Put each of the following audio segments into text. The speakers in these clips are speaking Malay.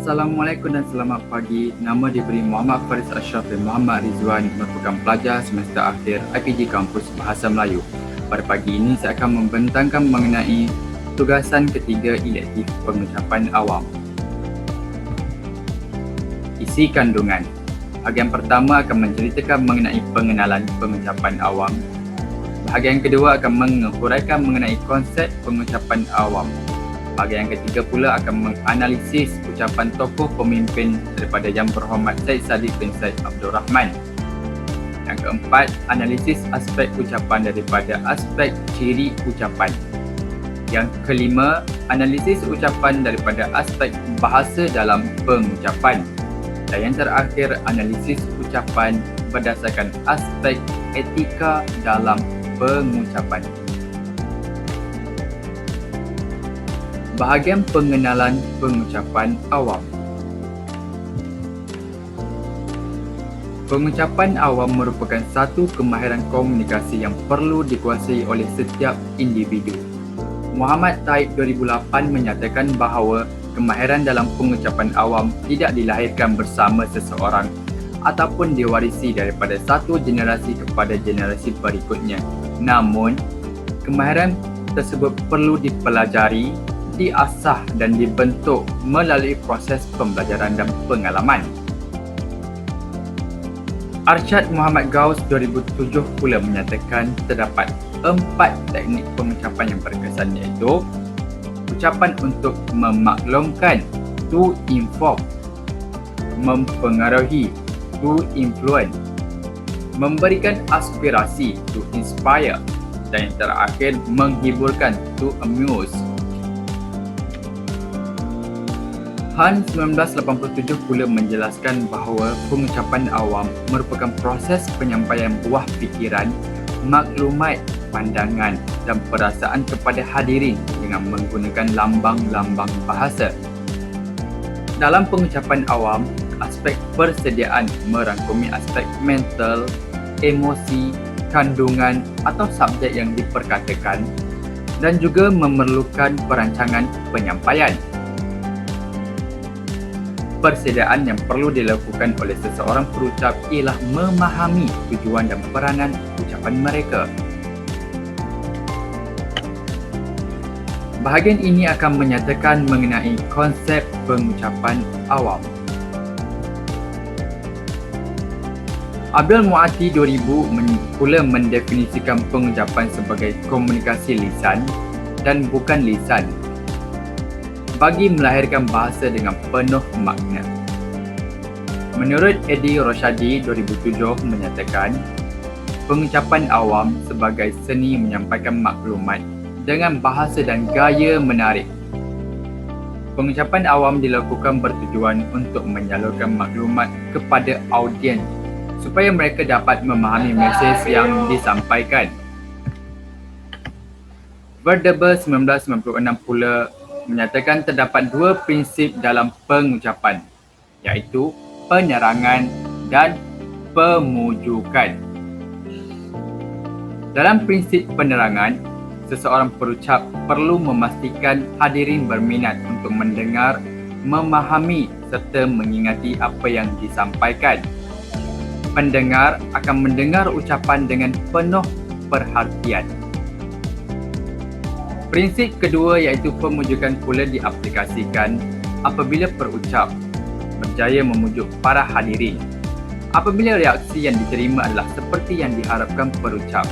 Assalamualaikum dan selamat pagi. Nama diberi Muhammad Faris Ashraf bin Muhammad Rizwan, merupakan pelajar semester akhir IPG Kampus Bahasa Melayu. Pada pagi ini saya akan membentangkan mengenai tugasan ketiga elektif pengucapan awam. Isi kandungan. Bahagian pertama akan menceritakan mengenai pengenalan pengucapan awam. Bahagian kedua akan menguraikan mengenai konsep pengucapan awam. Bahagian ketiga pula akan menganalisis ucapan tokoh pemimpin daripada Yang Berhormat Syed Saddiq bin Syed Abdul Rahman. Yang keempat, analisis aspek ucapan daripada aspek ciri ucapan. Yang kelima, analisis ucapan daripada aspek bahasa dalam pengucapan. Dan yang terakhir, analisis ucapan berdasarkan aspek etika dalam pengucapan. Bahagian pengenalan pengucapan awam. Pengucapan awam merupakan satu kemahiran komunikasi yang perlu dikuasai oleh setiap individu. Muhammad Taib 2008 menyatakan bahawa kemahiran dalam pengucapan awam tidak dilahirkan bersama seseorang ataupun diwarisi daripada satu generasi kepada generasi berikutnya. Namun, kemahiran tersebut perlu dipelajari, diasah dan dibentuk melalui proses pembelajaran dan pengalaman. Arsyad Muhammad Gaus 2007 pula menyatakan terdapat 4 teknik pengucapan yang berkesan, iaitu ucapan untuk memaklumkan, to inform, mempengaruhi, to influence, memberikan aspirasi, to inspire, dan yang terakhir menghiburkan, to amuse. Han 1987 pula menjelaskan bahawa pengucapan awam merupakan proses penyampaian buah fikiran, maklumat, pandangan dan perasaan kepada hadirin dengan menggunakan lambang-lambang bahasa. Dalam pengucapan awam, aspek persediaan merangkumi aspek mental, emosi, kandungan atau subjek yang diperkatakan dan juga memerlukan perancangan penyampaian. Persediaan yang perlu dilakukan oleh seseorang perucap ialah memahami tujuan dan peranan ucapan mereka. Bahagian ini akan menyatakan mengenai konsep pengucapan awam. Abdul Muati 2000 pula mendefinisikan pengucapan sebagai komunikasi lisan dan bukan lisan bagi melahirkan bahasa dengan penuh makna. Menurut Eddie Roshadi 2007 menyatakan, pengucapan awam sebagai seni menyampaikan maklumat dengan bahasa dan gaya menarik. Pengucapan awam dilakukan bertujuan untuk menyalurkan maklumat kepada audiens supaya mereka dapat memahami mesej yang disampaikan. Verdeber 1996 pula menyatakan terdapat 2 prinsip dalam pengucapan, iaitu penerangan dan pemujukan. Dalam prinsip penerangan, seseorang perucap perlu memastikan hadirin berminat untuk mendengar, memahami serta mengingati apa yang disampaikan. Pendengar akan mendengar ucapan dengan penuh perhatian. Prinsip kedua iaitu pemujukan pula diaplikasikan apabila perucap berjaya memujuk para hadirin. Apabila reaksi yang diterima adalah seperti yang diharapkan perucap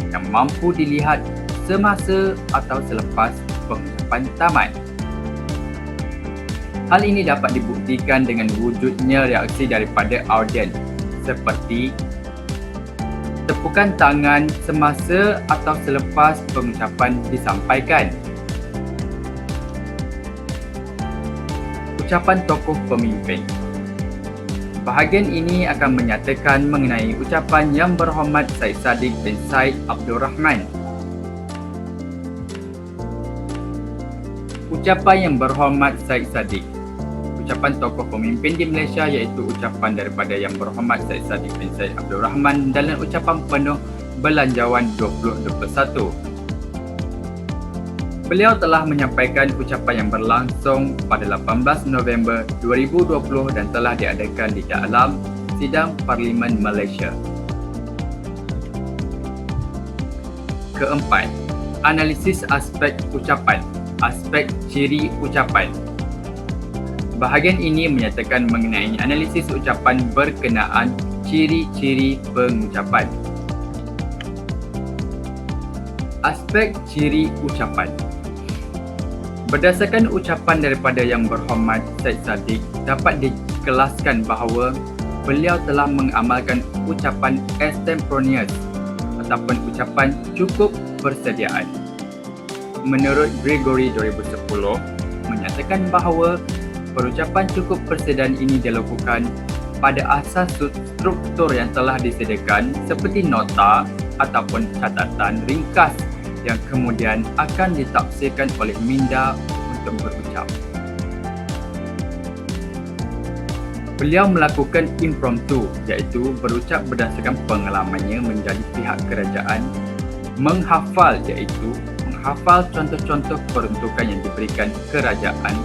yang mampu dilihat semasa atau selepas pengucapan tamat. Hal ini dapat dibuktikan dengan wujudnya reaksi daripada audiens seperti tepukan tangan semasa atau selepas pengucapan disampaikan. Ucapan tokoh pemimpin. Bahagian ini akan menyatakan mengenai ucapan Yang Berhormat Syed Saddiq bin Syed Abdul Rahman. Ucapan Yang Berhormat Syed Saddiq. Ucapan tokoh pemimpin di Malaysia iaitu ucapan daripada Yang Berhormat Syed Saddiq bin Syed Abdul Rahman dalam ucapan penuh Belanjawan 2021. Beliau telah menyampaikan ucapan yang berlangsung pada 18 November 2020 dan telah diadakan di dalam sidang Parlimen Malaysia. Keempat, analisis aspek ucapan, aspek ciri ucapan. Bahagian ini menyatakan mengenai analisis ucapan berkenaan ciri-ciri pengucapan. Aspek ciri ucapan. Berdasarkan ucapan daripada Yang Berhormat Syed Saddiq, dapat dikelaskan bahawa beliau telah mengamalkan ucapan extemporaneous ataupun ucapan cukup persediaan. Menurut Gregory 2010, menyatakan bahawa perucapan cukup persediaan ini dilakukan pada asas struktur yang telah disediakan seperti nota ataupun catatan ringkas yang kemudian akan ditafsirkan oleh minda untuk berucap. Beliau melakukan impromptu, iaitu berucap berdasarkan pengalamannya menjadi pihak kerajaan, menghafal, iaitu menghafal contoh-contoh peruntukan yang diberikan kerajaan,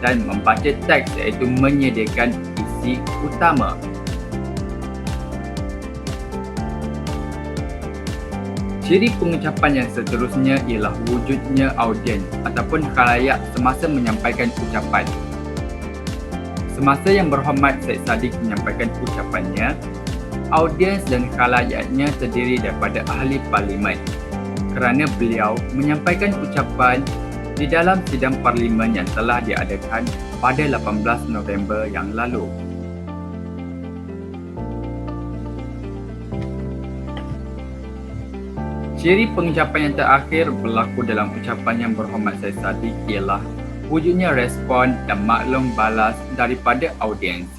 dan membaca teks, iaitu menyediakan isi utama. Ciri pengucapan yang seterusnya ialah wujudnya audiens ataupun khalayak semasa menyampaikan ucapan. Semasa Yang Berhormat Syed Saddiq menyampaikan ucapannya, audiens dan khalayaknya terdiri daripada ahli parlimen kerana beliau menyampaikan ucapan di dalam sidang parlimen yang telah diadakan pada 18 November yang lalu. Ciri pengucapan yang terakhir berlaku dalam ucapan Yang Berhormat Syed Saddiq ialah wujudnya respon dan maklum balas daripada audiens.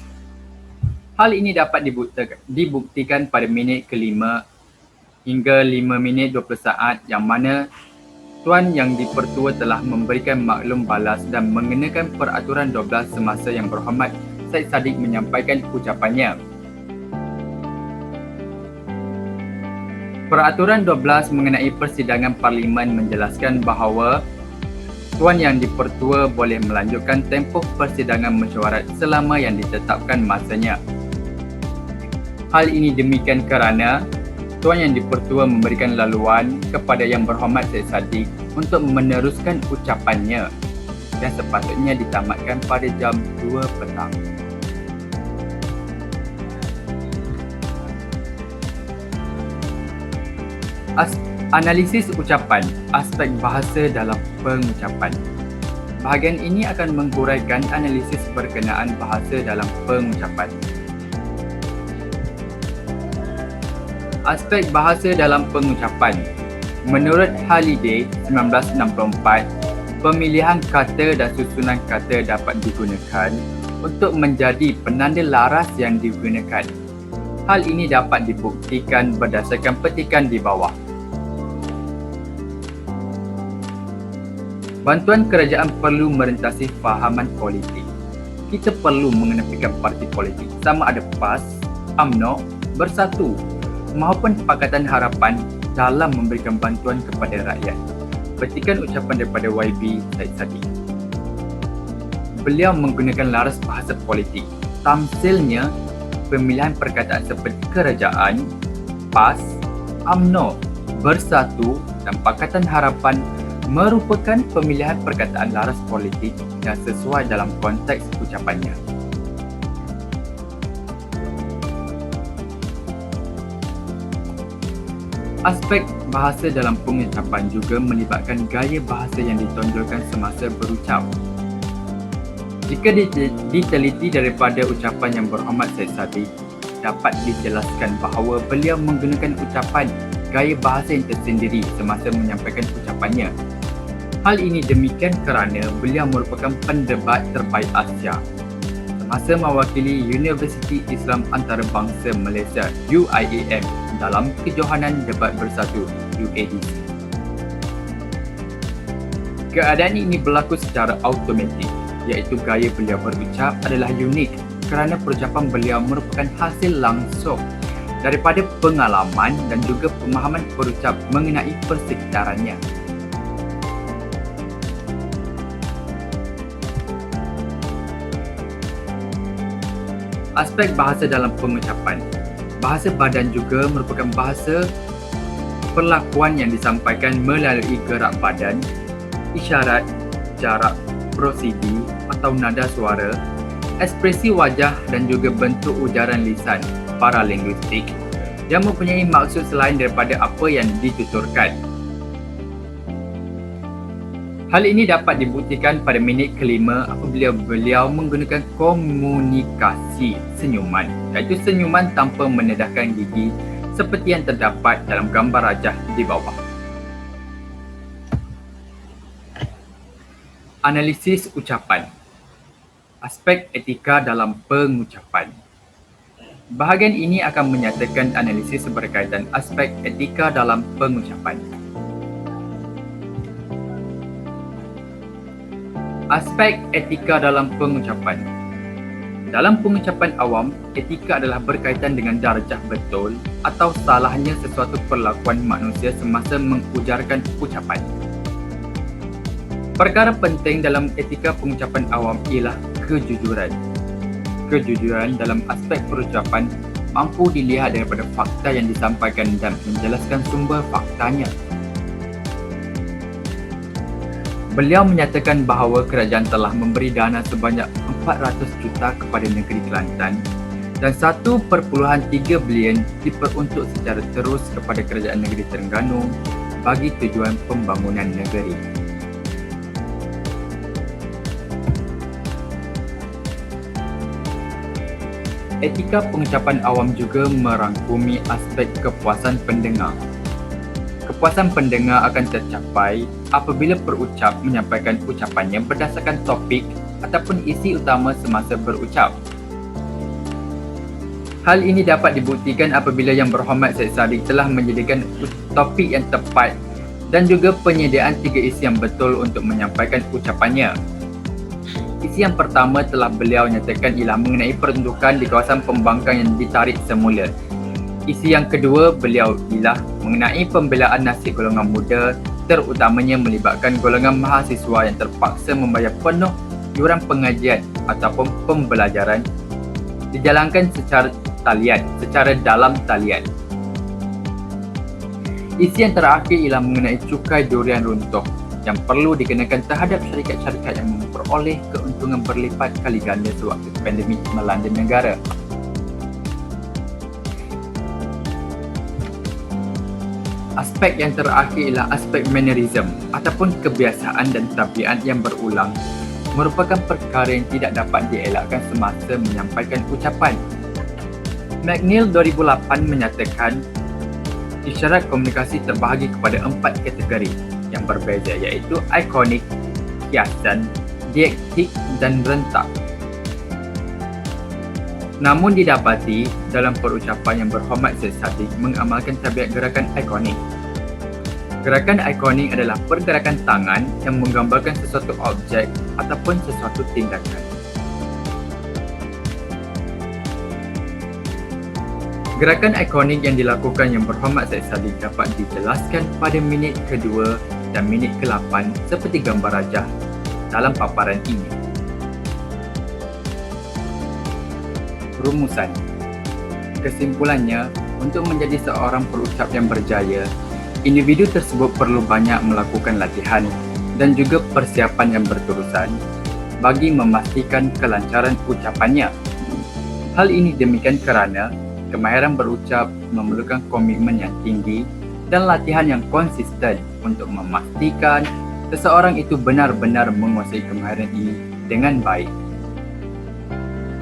Hal ini dapat dibuktikan pada minit ke-5 hingga 5 minit 20 saat yang mana Tuan Yang Dipertua telah memberikan maklum balas dan mengenakan peraturan 12 semasa Yang Berhormat Syed Saddiq menyampaikan ucapannya. Peraturan 12 mengenai persidangan parlimen menjelaskan bahawa Tuan Yang Dipertua boleh melanjutkan tempoh persidangan mesyuarat selama yang ditetapkan masanya. Hal ini demikian kerana Tuan Yang Dipertua memberikan laluan kepada Yang Berhormat Syed Saddiq untuk meneruskan ucapannya yang sepatutnya ditamatkan pada jam 2 petang. Analisis ucapan, aspek bahasa dalam pengucapan. Bahagian ini akan menghuraikan analisis berkenaan bahasa dalam pengucapan. Aspek bahasa dalam pengucapan. Menurut Halliday 1964, pemilihan kata dan susunan kata dapat digunakan untuk menjadi penanda laras yang digunakan. Hal ini dapat dibuktikan berdasarkan petikan di bawah. Bantuan kerajaan perlu merentasi fahaman politik. Kita perlu mengenepikan parti politik sama ada PAS, UMNO, Bersatu maupun Pakatan Harapan dalam memberikan bantuan kepada rakyat. Petikan ucapan daripada YB Syed Saddiq. Beliau menggunakan laras bahasa politik. Tamsilnya, pemilihan perkataan seperti kerajaan, PAS, UMNO, Bersatu dan Pakatan Harapan merupakan pemilihan perkataan laras politik yang sesuai dalam konteks ucapannya. Aspek bahasa dalam pengucapan juga melibatkan gaya bahasa yang ditonjolkan semasa berucap. Jika diteliti daripada ucapan Yang Berhormat Syed Saddiq, dapat dijelaskan bahawa beliau menggunakan ucapan gaya bahasa yang tersendiri semasa menyampaikan ucapannya. Hal ini demikian kerana beliau merupakan pendebat terbaik Asia semasa mewakili Universiti Islam Antarabangsa Malaysia UIAM dalam kejohanan debat bersatu UADC. Keadaan ini berlaku secara automatik, iaitu gaya beliau berucap adalah unik kerana perucapan beliau merupakan hasil langsung daripada pengalaman dan juga pemahaman perucap mengenai persekitarannya. Aspek bahasa dalam pengucapan. Bahasa badan juga merupakan bahasa perlakuan yang disampaikan melalui gerak badan, isyarat, jarak, prosidi atau nada suara, ekspresi wajah dan juga bentuk ujaran lisan paralinguistik yang mempunyai maksud selain daripada apa yang dituturkan. Hal ini dapat dibuktikan pada minit kelima apabila beliau menggunakan komunikasi senyuman, iaitu senyuman tanpa menedahkan gigi seperti yang terdapat dalam gambar rajah di bawah. Analisis ucapan. Aspek etika dalam pengucapan. Bahagian ini akan menyatakan analisis berkaitan aspek etika dalam pengucapan. Aspek etika dalam pengucapan. Dalam pengucapan awam, etika adalah berkaitan dengan darjah betul atau salahnya sesuatu perlakuan manusia semasa mengujarkan ucapan. Perkara penting dalam etika pengucapan awam ialah kejujuran. Kejujuran dalam aspek perucapan mampu dilihat daripada fakta yang disampaikan dan menjelaskan sumber faktanya. Beliau menyatakan bahawa kerajaan telah memberi dana sebanyak 400 juta kepada negeri Kelantan dan 1.3 bilion diperuntuk secara terus kepada kerajaan negeri Terengganu bagi tujuan pembangunan negeri. Etika pengucapan awam juga merangkumi aspek kepuasan pendengar. Kepuasan pendengar akan tercapai apabila perucap menyampaikan ucapannya berdasarkan topik ataupun isi utama semasa berucap. Hal ini dapat dibuktikan apabila Yang Berhormat Syed Saddiq telah menyediakan topik yang tepat dan juga penyediaan 3 isi yang betul untuk menyampaikan ucapannya. Isi yang pertama telah beliau nyatakan ialah mengenai peruntukan di kawasan pembangkang yang ditarik semula. Isi yang kedua beliau ialah mengenai pembelaan nasib golongan muda, terutamanya melibatkan golongan mahasiswa yang terpaksa membayar penuh yuran pengajian ataupun pembelajaran dijalankan secara dalam talian. Isi yang terakhir ialah mengenai cukai durian runtuh yang perlu dikenakan terhadap syarikat-syarikat yang memperoleh keuntungan berlipat kali ganda sewaktu pandemik melanda negara. Aspek yang terakhir ialah aspek mannerism ataupun kebiasaan dan tabiat yang berulang merupakan perkara yang tidak dapat dielakkan semasa menyampaikan ucapan. McNeil 2008 menyatakan isyarat komunikasi terbahagi kepada 4 kategori yang berbeza iaitu ikonik, kiasan, diaktik dan rentak. Namun didapati dalam perucapan Yang Berhormat Syed Saddiq mengamalkan tabiat gerakan ikonik. Gerakan ikonik adalah pergerakan tangan yang menggambarkan sesuatu objek ataupun sesuatu tindakan. Gerakan ikonik yang dilakukan Yang Berhormat Syed Saddiq dapat dijelaskan pada minit kedua dan minit ke-8 seperti gambar rajah dalam paparan ini. Rumusan. Kesimpulannya, untuk menjadi seorang perucap yang berjaya, individu tersebut perlu banyak melakukan latihan dan juga persiapan yang berterusan bagi memastikan kelancaran ucapannya. Hal ini demikian kerana kemahiran berucap memerlukan komitmen yang tinggi dan latihan yang konsisten untuk memastikan seseorang itu benar-benar menguasai kemahiran ini dengan baik.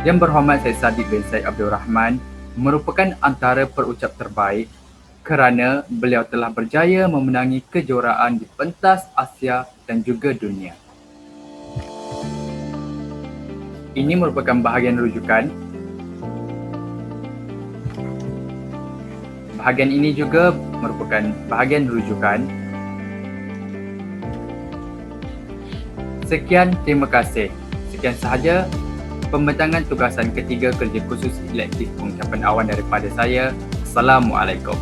Yang Berhormat Syed Saddiq bin Syed Abdul Rahman merupakan antara perucap terbaik kerana beliau telah berjaya memenangi kejuaraan di pentas Asia dan juga dunia. Ini merupakan bahagian rujukan. Bahagian ini juga merupakan bahagian rujukan. Sekian, terima kasih. Sekian sahaja pembentangan tugasan ketiga kerja khusus elektif pengucapan awam daripada saya. Assalamualaikum.